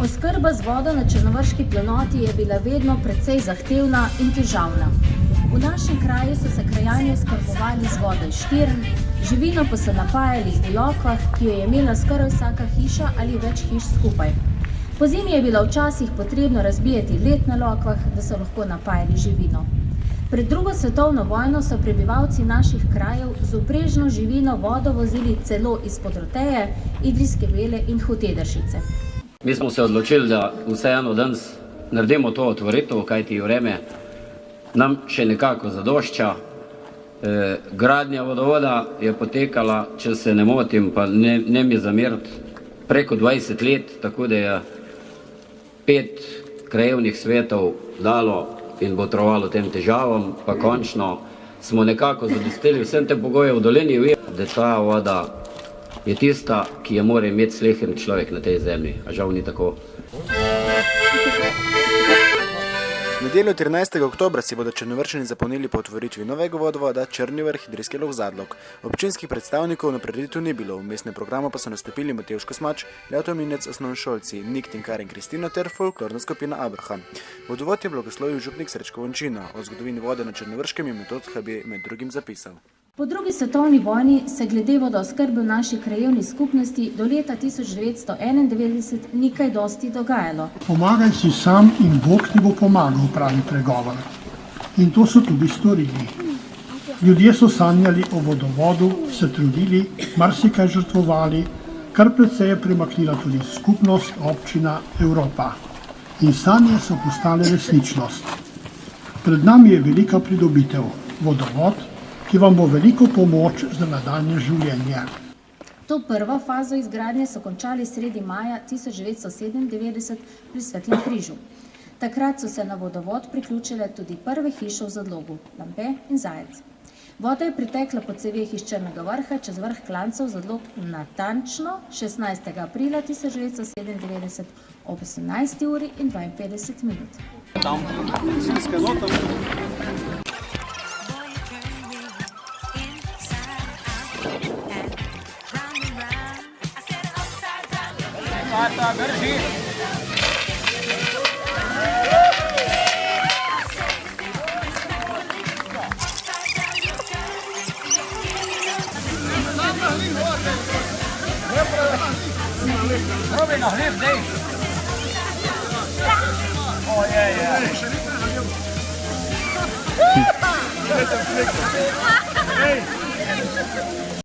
Oskrba z vodo na Črnovrški planoti je bila vedno precej zahtevna in težavna. V našem kraju so se krajani oskrbovali z vodo iz štirn, živino pa so napajali v lokvah, ki jo je imela skoraj vsaka hiša ali več hiš skupaj. Pozimi je bilo včasih potrebno razbijati led na lokvah, da so lahko napajali živino. Pred drugo svetovno vojno so prebivalci naših krajev z vprežno živino vodo vozili celo izpod Roteje, Idrijske Vele in Hotedršice. Mi smo se odločili, da vseeno danes naredimo to otvoritev, kajti vreme nam še nekako zadošča. Gradnja vodovoda je potekala, če se ne motim, pa ne mi zameriti, preko 20 let, tako da je 5 krajevnih svetov dalo in botrovalo tem težavam, pa končno smo nekako zadostili vsem te pogoje v dolini, da ta voda je tista, ki je mora imeti sleherni človek na tej zemlji, a žal ni tako. V nedeljo 13. oktobra si bodo Črnovrščani zapolnili po otvoritvi novega vodovoda Črni vrh Idrijski Log Zadlog. Občinskih predstavnikov na prireditvi ni bilo, v mestnem programu pa so nastopili Matevž Kosmač, Leto Minec, osnovnošolci Nik, Tinkar in Kristina ter folklorna skupina Abraham. Vodovod je blagoslovil župnik Srečko Vončina. O zgodovini vode na Črnovrškem je Metod Habe med drugim zapisal. Po drugi svetovni vojni se glede vodooskrbe v naši krajevni skupnosti do leta 1991 ni kaj dosti dogajalo. Pomagaj si sam in Bog ti bo pomagal, pravi pregovor. In to so tudi storili. Ljudje so sanjali o vodovodu, se trudili, marsikaj žrtvovali, kar precej je premaknila tudi skupnost, občina, Evropa. In sanje so postale resničnost. Pred nami je velika pridobitev, vodovod, ki vam bo veliko pomoč za nadaljnje življenje. To prvo fazo izgradnje so končali sredi maja 1997 pri Svetlem križu. Takrat so se na vodovod priključile tudi prve hiše v Zadlogu, Lampe in Zajec. Voda je pritekla po ceveh iz Črnega vrha čez vrh Klancev Zadlog natančno 16. aprila 1997 ob 18. uri in 52 minut. Drži. Robi na hleb, dej. Ojej.